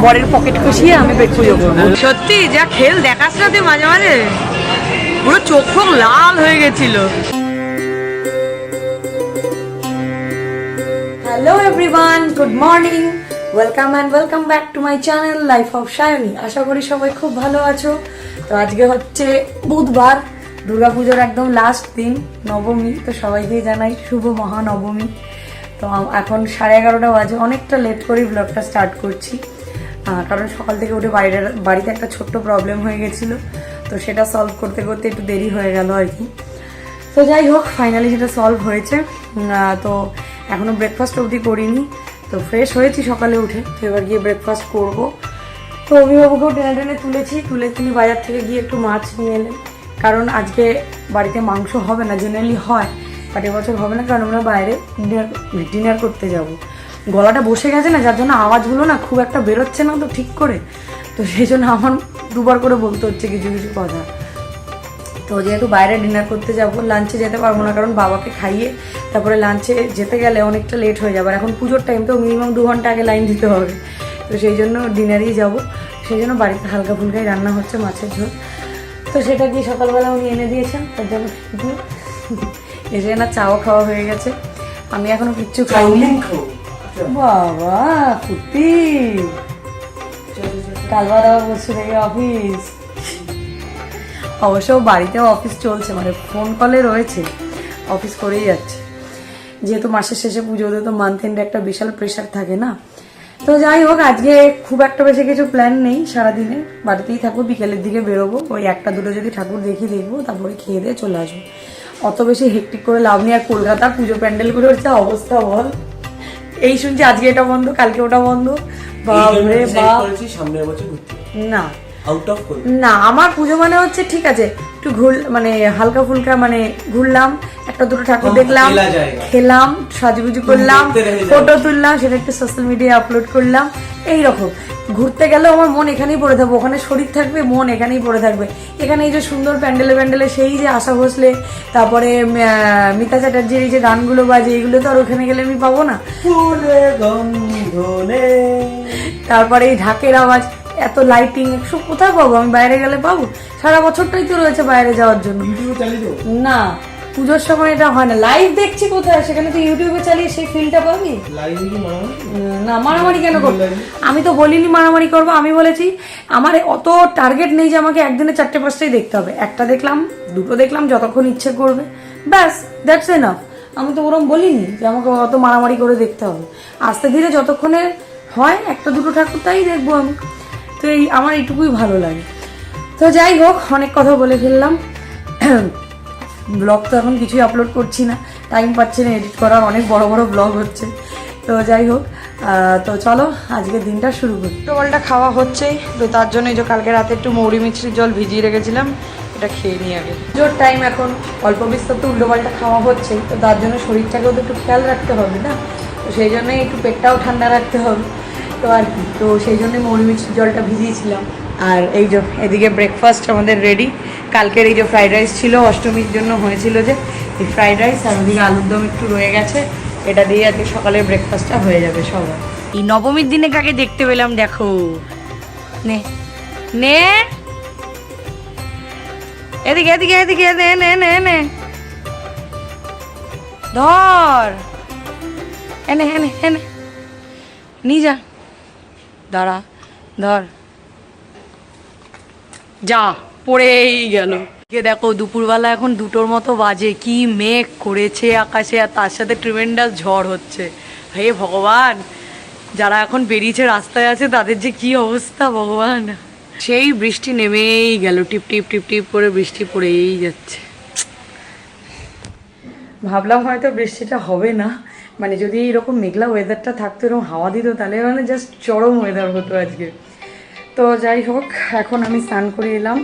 বরের পকেট খুশিয়ে আমি পেট পুজো করবো। সত্যি যা খেল দেখাস না তুই মাঝে মাঝে, পুরো চোখ ফোক লাল হয়ে গেছিল। Hello everyone, good morning, welcome and welcome back to my channel life of Sayani. আশা করি সবাই খুব ভালো আছো। তো আজকে হচ্ছে বুধবার, দুর্গাপুজোর একদম লাস্ট দিন, নবমী। তো সবাইকে জানাই শুভ মহানবমী। তো এখন 11:30 বাজে, অনেকটা লেট করেই ব্লগটা স্টার্ট করছি, কারণ সকাল থেকে উঠে বাড়িতে একটা ছোট্ট প্রবলেম হয়ে গেছিলো, তো সেটা সলভ করতে করতে একটু দেরি হয়ে গেল আর কি। তো যাই হোক, ফাইনালি সেটা সলভ হয়েছে। তো এখনও ব্রেকফাস্ট অবধি করিনি, তো ফ্রেশ হয়েছি সকালে উঠে, তো এবার গিয়ে ব্রেকফাস্ট করবো। তো অভিভাবককেও টেনে টেনে তুলে তিনি বাজার থেকে গিয়ে একটু মাছ নিয়ে এলেন, কারণ আজকে বাড়িতে মাংস হবে না, জেনারেলি হয়, বাট এবছর হবে না, কারণ আমরা বাইরে ডিনার করতে যাব। গলাটা বসে গেছে না, যার জন্য আওয়াজগুলো না খুব একটা বেরোচ্ছে না তো ঠিক করে, তো সেই জন্য আমার দুবার করে বলতে হচ্ছে কিছু কিছু কথা। তো যেহেতু বাইরে ডিনার করতে যাব, লাঞ্চে যেতে পারবো না, কারণ বাবাকে খাইয়ে তারপরে লাঞ্চে যেতে গেলে অনেকটা লেট হয়ে যাবে। আর এখন পুজোর টাইম, তো মিনিমাম 2 ঘন্টা আগে লাইন দিতে হবে, তো সেই জন্য ডিনারেই যাব। সেই জন্য বাড়িতে হালকা ফুলকাই রান্না হচ্ছে, মাছের ঝোল। তো সেটা কি সকালবেলা উনি এনে দিয়েছেন, তার জন্য এসে না চাও খাওয়া হয়ে গেছে। আমি এখনো কিচ্ছু খাইনি। বাবা ফুটি কালবার আবার বসে থেকে অফিস, অবশ্য বাড়িতেও অফিস চলছে, মানে ফোন কলে রয়েছে, অফিস করেই যাচ্ছে। যেহেতু মাসের শেষে পুজো হতে, তো মান্থ এন্ডে একটা বিশাল প্রেশার থাকে না। তো যাই হোক, আজকে খুব একটা বেশি কিছু প্ল্যান নেই, সারাদিনে বাড়িতেই থাকবো, বিকেলের দিকে বেরোবো, ওই 1টা-2টো যদি ঠাকুর দেখবো, তারপরে খেয়ে দিয়ে চলে আসবো। অত বেশি হেক্টিক করে লাভ নেই। আর কলকাতার পুজো প্যান্ডেল করে হচ্ছে অবস্থা বল, এই শুনছি আজকে এটা বন্ধ, কালকে ওটা বন্ধ। বাপরে বাপ, না না, আমার পুজো মানে হচ্ছে ঠিক আছে একটু মানে হালকা ফুলকা, মানে ঘুরলাম, 1টা-2টো ঠাকুর দেখলাম, খেলাম, সাজুগুজু করলাম, ফটো তুললাম, সেটা একটু সোশ্যাল মিডিয়ায় আপলোড করলাম, এইরকম। ঘুরতে গেলেও আমার মন এখানেই পড়ে থাকবে, ওখানে শরীর থাকবে, মন এখানেই পড়ে থাকবে। এখানে এই যে সুন্দর প্যান্ডেলে সেই যে আশা ভোসলে, তারপরে মিতা চ্যাটার্জির এই যে গানগুলো বাজে, এগুলো তো আর ওখানে গেলে আমি পাবো না। তারপরে এই ঢাকের আওয়াজ, এত লাইটিং, সব কোথায় পাবো? আমি বাইরে গেলে পাবো? সারা বছরটাই তো রয়েছে বাইরে যাওয়ার জন্য। না, পুজোর সময় এটা হয় না। লাইভ দেখছি কোথায়, সেখানে তো ইউটিউবে চালিয়ে সেই ফিলটা পাবি না। মারামারি কেন করবো? আমি তো বলিনি মারামারি করবো, আমি বলেছি আমার অত টার্গেট নেই যে আমাকে একদিনে 4টে-5টাই দেখতে হবে। 1টা দেখলাম, 2টো দেখলাম, যতক্ষণ ইচ্ছে করবে, ব্যাস, দ্যাটস এনাফ। আমি তো ওরম বলিনি যে আমাকে অত মারামারি করে দেখতে হবে। আস্তে ধীরে যতক্ষণে হয় 1টা-2টো ঠাকুর তাই দেখবো আমি। তো এই আমার এইটুকুই ভালো লাগে। তো যাই হোক, অনেক কথা বলে ফেললাম। ব্লগ তো এখন কিছুই আপলোড করছি না, টাইম পাচ্ছি না এডিট করার, অনেক বড় বড় ব্লগ হচ্ছে। তো যাই হোক, তো চলো আজকের দিনটা শুরু করি। টোলটা খাওয়া হচ্ছেই, তো তার জন্য এই যে কালকে রাতে একটু মৌরি মিছরির জল ভিজিয়ে রেখেছিলাম, এটা খেয়ে নিই আগে। পুজোর টাইম এখন, অল্প বিস্তর তো উল্টোপাল্টা খাওয়া হচ্ছেই, তো তার জন্য শরীরটাকেও তো একটু খেয়াল রাখতে হবে না, তো সেই জন্যই একটু পেটটাও ঠান্ডা রাখতে হবে। তো আর কি, তো সেই জন্যই মৌরি মিছরির জলটা ভিজিয়েছিলাম। আর এই যে এদিকে ব্রেকফাস্ট আমাদের রেডি। কালকের এই যে ফ্রাইড রাইস ছিল, অষ্টমীর জন্য হয়েছিল যে এই ফ্রাইড রাইস, আর ওদিকে আলুর দম একটু রয়ে গেছে, এটা দিয়ে আজকে সকালের ব্রেকফাস্টটা হয়ে যাবে সবার। এই নবমীর দিনে কাকে দেখতে পেলাম দেখো, নে নে এদিকে এদিকে এদিকে, নে নে নে নে ধর, এনে এনে এনে নিয়ে যা, দাঁড়া, ধর, যা, পড়েই গেল। দেখো দুপুরবেলা এখন 2টোর মতো বাজে, কি মেঘ করেছে আকাশে, আর তার সাথে ট্রিমেন্ডাস ঝড় হচ্ছে। হে ভগবান, যারা এখন বেরিয়েছে রাস্তায় আছে তাদের যে কি অবস্থা ভগবান। সেই বৃষ্টি নেমেই গেল, টিপ টিপ টিপ টিপ করে বৃষ্টি পড়েই যাচ্ছে। ভাবলাম হয়তো বৃষ্টিটা হবে না, মানে যদি এরকম মেঘলা ওয়েদারটা থাকতো, এরকম হাওয়া দিত, তাহলে মানে জাস্ট চরম ওয়েদার হতো আজকে। তো যাই হোক, এখন আমি স্নান করে এলাম,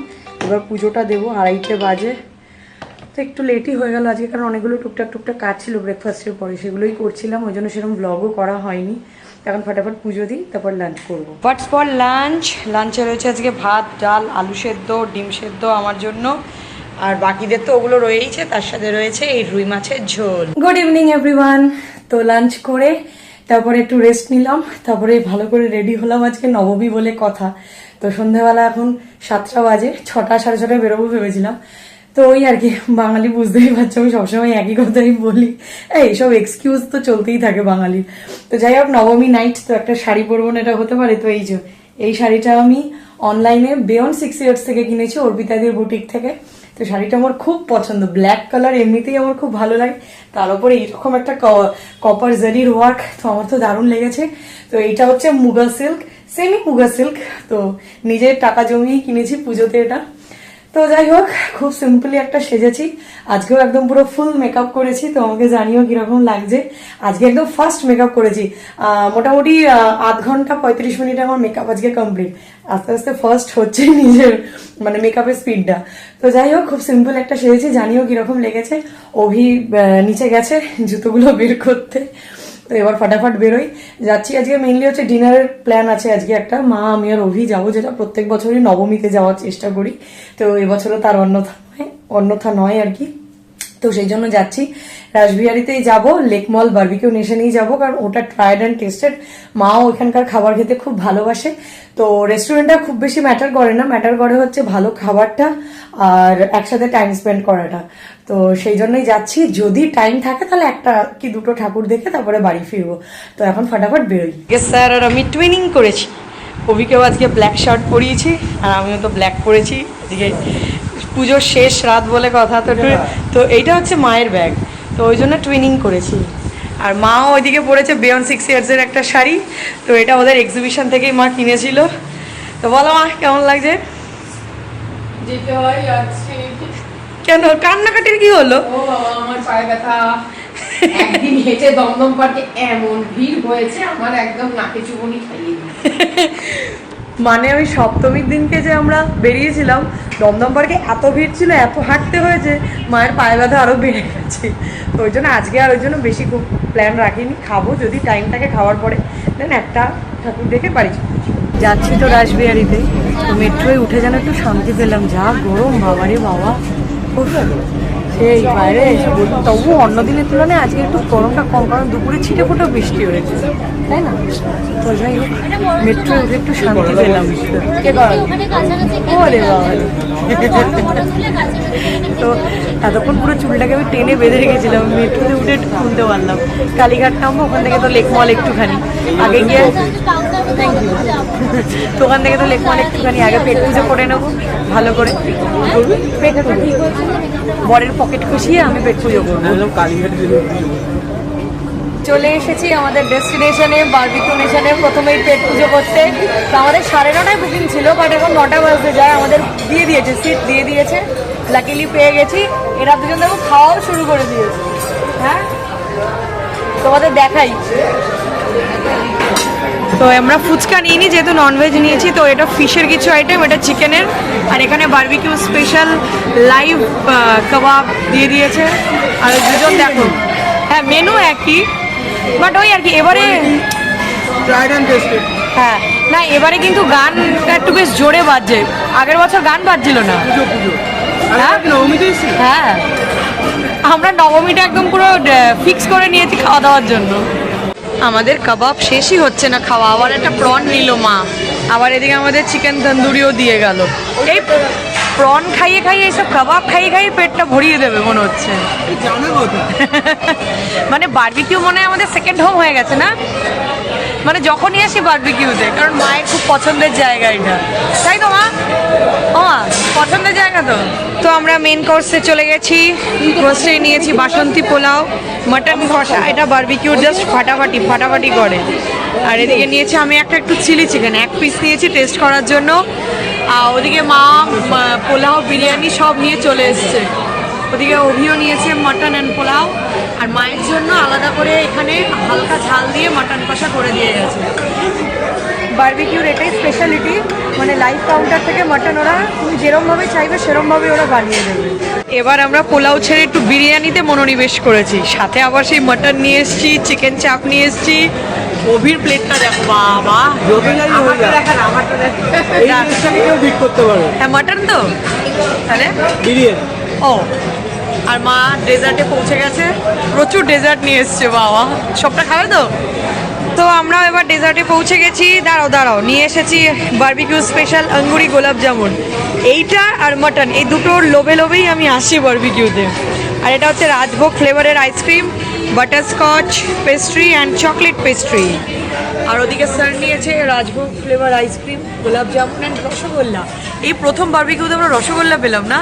এবার পুজোটা দেবো, 2:30 বাজে। তো একটু লেটই হয়ে গেল আজকে, কারণ অনেকগুলো টুকটাক কাজ ছিল ব্রেকফাস্টের পরে, সেগুলোই করছিলাম, ওই জন্য সেরকম ব্লগও করা হয়নি। এখন ফটাফট পুজো দিই, তারপর লাঞ্চ করবো। হোয়াটস ফর লাঞ্চে রয়েছে আজকে ভাত, ডাল, আলু সেদ্ধ, ডিম সেদ্ধ আমার জন্য, আর বাকিদের তো ওগুলো রয়েইছে, তার সাথে রয়েছে এই রুই মাছের ঝোল। Good evening everyone. তো লাঞ্চ করে তারপরে একটু রেস্ট নিলাম, তারপরে ভালো করে রেডি হলাম। আজকে নবমী বলে কথা, তো সন্ধ্যাবেলা এখন 7টা বাজে, 6টা 6:30 বেরোবো ভেবেছিলাম। তো ওই আর কি, বাঙালি বুঝতেই পারছো আমি সবসময় একই কথাই বলি, এইসব এক্সকিউজ তো চলতেই থাকে বাঙালির। তো যাই হোক, নবমী নাইট, তো একটা শাড়ি পরবো না, এটা হতে পারে। তো এই শাড়িটা আমি অনলাইনে বিয়ন্ড 6 ইয়ার্স থেকে কিনেছি, অর্পিতাদির বুটিক থেকে। তো শাড়িটা আমার খুব পছন্দ, ব্ল্যাক কালার এমনিতেই আমার খুব ভালো লাগে, তার উপরে এইরকম একটা কপার জারির ওয়ার্ক, তো আমার তো দারুণ লেগেছে। তো এইটা হচ্ছে muga silk, semi muga silk, তো নিজের টাকা জমিয়ে কিনেছি পুজোতে এটা। তো যাই হোক, খুব সিম্পলি একটা সেজেছি। আজকেও একদম পুরো ফুল মেকআপ করেছি, তো আমাকে জানিও কিরকম লাগছে। আজকে একদম ফার্স্ট মেকআপ করেছি, মোটামুটি 8 ঘন্টা 35 মিনিট আমার মেকআপ আজকে কমপ্লিট। আস্তে আস্তে ফার্স্ট হচ্ছে নিজের মানে মেকআপের স্পিডটা। তো যাই হোক, খুব সিম্পল একটা সেজেছি, জানিও কিরকম লেগেছে। অভি নিচে গেছে জুতোগুলো বের করতে, তো এবার ফাটাফাট বেরোই, যাচ্ছি। আজকে মেইনলি হচ্ছে ডিনারের প্ল্যান আছে আজকে একটা, মা আমি আর অভি যাবো, যেটা প্রত্যেক বছরই নবমীতে যাওয়ার চেষ্টা করি। তো এবছরও তার অন্যথা নয় আর কি। তো সেই জন্য যাচ্ছি, রাসবিহারিতেই যাব, লেক মল বারবিকিউ নেশনেই যাব, কারণ ওটা ট্রাইড অ্যান্ড টেস্টেড। মাও ওখানকার খাবার খেতে খুব ভালোবাসে। তো রেস্টুরেন্টটা খুব বেশি ম্যাটার করে না, ম্যাটার করে হচ্ছে ভালো খাবারটা আর একসাথে টাইম স্পেন্ড করাটা। তো সেই জন্যই যাচ্ছি, যদি টাইম থাকে তাহলে 1টা কি 2টো ঠাকুর দেখে তারপরে বাড়ি ফিরবো। তো এখন ফাটাফাট বেরোই। স্যার আর আমি টুইনিং করেছি, অভিকেও আজকে ব্ল্যাক শার্ট পরিয়েছি আর আমিও তো ব্ল্যাক পরেছি। আজকে পুজোর শেষ রাত বলে কথা, তো এইটা হচ্ছে মায়ের ব্যাগ, তো ওই জন্য টুইনিং করেছি। আর মাও ওইদিকে পরেছে বিয়ন্ড 6 ইয়ার্সের একটা শাড়ি, তো এটা ওদের এক্সিবিশন থেকেই মা কিনেছিল। তো বলো মা, কেমন লাগছে? যেতে হয় যাচ্ছি। কেন, কান্নাকাটির কি হলো? ও বাবা, আমার পায়ে ব্যথা। একদিন হেঁটে দমদম পার্কে এমন ভিড় হয়েছে, আমার একদম নাকে চুবনি খাইয়ে দিয়েছে। মানে ওই সপ্তমীর দিনকে যে আমরা বেরিয়েছিলাম, দমদম পার্কে এত ভিড় ছিল, এত হাঁটতে হয়েছে, মায়ের পায়ে ব্যথা আরো বেড়ে গেছে। তো ওই জন্য আজকে আর ওই জন্য বেশি খুব প্ল্যান রাখিনি, খাবো যদি টাইম থাকে খাওয়ার পরে, দেন একটা ঠাকুর দেখে বাড়ি যাচ্ছি। তো রাসবিহারিতে, তো মেট্রোয় উঠে যেন একটু শান্তি পেলাম, যা গরম বাবারে বাবা, সেই বাইরে। তবু অন্য দিনের তুলনায় আজকে একটু গরমটা কম, কারণ দুপুরে ছিটে ফোটা বৃষ্টি হয়েছে, তাই না? তো যাই হোক, মেট্রোয় উঠে একটু শান্তি পেলাম। ওরে বাবা, তো এতক্ষণ পুরো চুলটাকে আমি টেনে বেঁধে রেখেছিলাম, মেট্রোতে উঠে একটু শুনতে পারলাম। কালীঘাট নামবো, ওখান থেকে তো লেক মল একটুখানি আগে গিয়ে, থ্যাংক ইউ। তো ওখান থেকে তো লেক মল একটুখানি আগে পেট পুজো করে নেবো ভালো করে। পেট পুজো, বরের পকেট খুশিয়ে আমি পেট পুজো করবো। চলে এসেছি আমাদের ডেস্টিনেশনে, বারবিকিউ নেশনে, প্রথমেই পেট পুজো করতে। তো আমাদের 9:30টায় বুকিং ছিল, বাট এখন 9টা বাজতে যায়, আমাদের দিয়ে দিয়েছে, সিট দিয়ে দিয়েছে, লাকিলি পেয়ে গেছি। এরা দুজন দেখো খাওয়াও শুরু করে দিয়েছে। হ্যাঁ, তোমাদের দেখাই। তো আমরা ফুচকা নিইনি, যেহেতু ননভেজ নিয়েছি। তো এটা ফিশের কিছু আইটেম, এটা চিকেনের, আর এখানে বারবিকিউ স্পেশাল লাইভ কাবাব দিয়ে দিয়েছে। আর দুজন দেখো, হ্যাঁ মেনু একই, বাট ওই আর কি এবারে হ্যাঁ না, এবারে কিন্তু গানটা একটু বেশ জোরে বাজছে, আগের বছর গান বাজছিল না। হ্যাঁ, আমরা নবমীটা একদম পুরো ফিক্স করে নিয়েছি খাওয়া দাওয়ার জন্য। আমাদের কাবাব শেষই হচ্ছে না খাওয়া, আবার একটা প্রন নিল মা, আবার এদিকে আমাদের চিকেন তন্দুরিও দিয়ে গেল। এই প্রন খাইয়ে খাইয়ে, এইসব কাবাব খাইয়ে খাইয়ে পেটটা ভরিয়ে দেবে মনে হচ্ছে। মানে বারবিকিউ মনে হয় আমাদের সেকেন্ড হোম হয়ে গেছে না, মানে যখনই আসি বারবিকিউতে, কারণ মায়ের খুব পছন্দের জায়গা এটা, তাই তো মা? ও মা, পছন্দের জায়গা তো। তো আমরা মেন কোর্সে চলে গেছি, কোর্সে নিয়েছি বাসন্তী পোলাও, মাটন কষা, এটা বারবিকিউর জাস্ট ফাটাফাটি করে। আর এদিকে নিয়েছি আমি একটু চিলি চিকেন, 1 পিস নিয়েছি টেস্ট করার জন্য। আর ওদিকে মা পোলাও বিরিয়ানি সব নিয়ে চলে এসছে। ওদিকে অভিও নিয়েছে মাটন অ্যান্ড পোলাও, আর মায়ের জন্য আলাদা করে এখানে হালকা ঝাল দিয়ে মাটন কষা করে দিয়ে গেছে। বারবিকিউর এটাই স্পেশালিটি, মানে লাইভ কাউন্টার থেকে মাটন ওরা তুমি যেরমভাবে চাইবে সেরমভাবে ওরা বানিয়ে দেবে। এবার আমরা পোলাও ছেড়ে একটু বিরিয়ানিতে মনোনিবেশ করেছি, সাথে আবার সেই মাটন নিয়ে এসেছি, চিকেন চাপ নিয়ে এসেছি। অভির প্লেটটা দেখো বাবা, হ্যাঁ মাটন তো, তাহলে বিরিয়ানি। ও, আর মা ডেজার্টে পৌঁছে গেছে, প্রচুর ডেজার্ট নিয়ে এসছে বাবা, সবটা খাবে তো? তো আমরাও এবার ডেজার্টে পৌঁছে গেছি। দাঁড়াও নিয়ে এসেছি বারবিকিউ স্পেশাল আঙ্গুরি গোলাপ জামুন। এইটা আর মাটন, এই দুটোর লোভেই আমি আসি বারবিকিউতে। আর এটা হচ্ছে রাজভোগ ফ্লেভারের ice cream, butterscotch pastry and chocolate pastry. আর ওদিকে স্যার নিয়েছে রাজভোগ ফ্লেভার আইসক্রিম, গোলাপ জামুন অ্যান্ড রসগোল্লা। এই প্রথম বারবিকিউতে আমরা রসগোল্লা পেলাম না।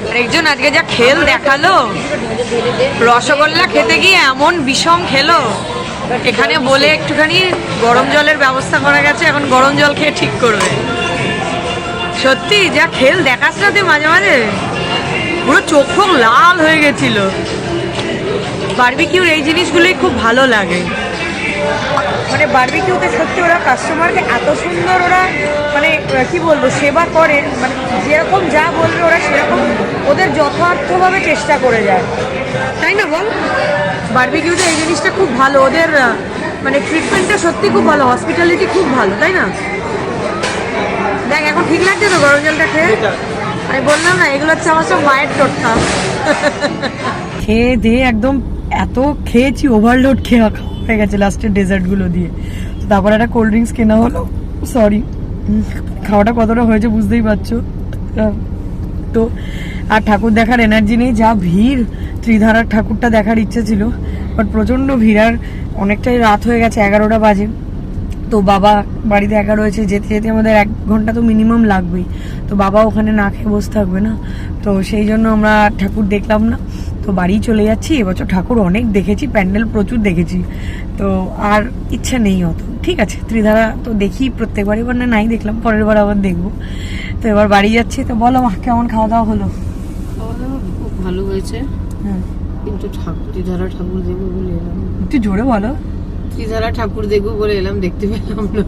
আর একজন আজকে যা খেল দেখালো, রসগোল্লা খেতে গিয়ে এমন বিষম খেলো। এখানে বলে একটুখানি গরম জলের ব্যবস্থা করা গেছে, এখন গরম জল খেয়ে ঠিক করবে। সত্যি যা খেল দেখাস না তুই মাঝে মাঝে, পুরো চোখ ফোক লাল হয়ে গেছিল। বারবিকিউর এই জিনিসগুলোই খুব ভালো লাগে। মানে বারবিকিউতে সত্যি ওরা কাস্টমারকে এত সুন্দর ওরা মানে কি বলবো সেবা করে, মানে যেরকম যা বলবে ওরা সেরকম ওদের যথার্থভাবে চেষ্টা করে যায়, তাই না বল? বারবিকিউতে এই জিনিসটা খুব ভালো, ওদের মানে ট্রিটমেন্টটা সত্যি খুব ভালো, হসপিটালিটি খুব ভালো, তাই না? দেখ এখন ঠিক লাগছে তো গরম জলটা খেয়ে? আমি বললাম না এগুলো হচ্ছে আমার সব মায়ের টোটকা। খেয়ে দিয়ে একদম এত খেয়েছি, ওভারলোড খেয়ে হয়ে গেছে লাস্টের ডেজার্টগুলো দিয়ে। তারপর একটা কোল্ড ড্রিঙ্কস কেনা হলো। সরি, খাওয়াটা কতটা হয়েছে বুঝতেই পারছো। তো আর ঠাকুর দেখার এনার্জি নেই, যা ভিড়। ত্রিধারার ঠাকুরটা দেখার ইচ্ছে ছিল, বাট প্রচণ্ড ভিড়। আর অনেকটাই রাত হয়ে গেছে, 11টা বাজে। তো বাবা বাড়িতে একা রয়েছে, যেতে যেতে আমাদের 1 ঘন্টা তো মিনিমাম লাগবেই। তো বাবা ওখানে না খেয়ে বসে থাকবে না, তো সেই জন্য আমরা ঠাকুর দেখলাম না, তো বাড়ি চলে যাচ্ছি। এবছর ঠাকুর অনেক দেখেছি, প্যান্ডেল প্রচুর দেখেছি, তো আর ইচ্ছা নেই অত। ঠিক আছে, ত্রিধারা তো দেখি প্রত্যেকবারই, এবার নাই দেখলাম, পরের বার আবার দেখবো। তো এবার বাড়ি যাচ্ছি। তো বলো মা, কেমন খাওয়া দাওয়া হলো? খুব ভালো হয়েছে, কিন্তু ত্রিধারা ঠাকুর দেখবো বলে এলাম। একটু জোরে বলো। ত্রিধারা ঠাকুর দেখবো বলে এলাম, দেখতে পেলাম না।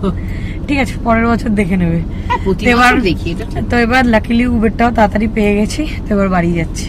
ঠিক আছে, পরের বছর দেখে নেবে। প্রতি বছর দেখি এটা। তো এবার লাকিলি উবেরটাও তাড়াতাড়ি পেয়ে গেছি, তো এবার বাড়ি যাচ্ছি।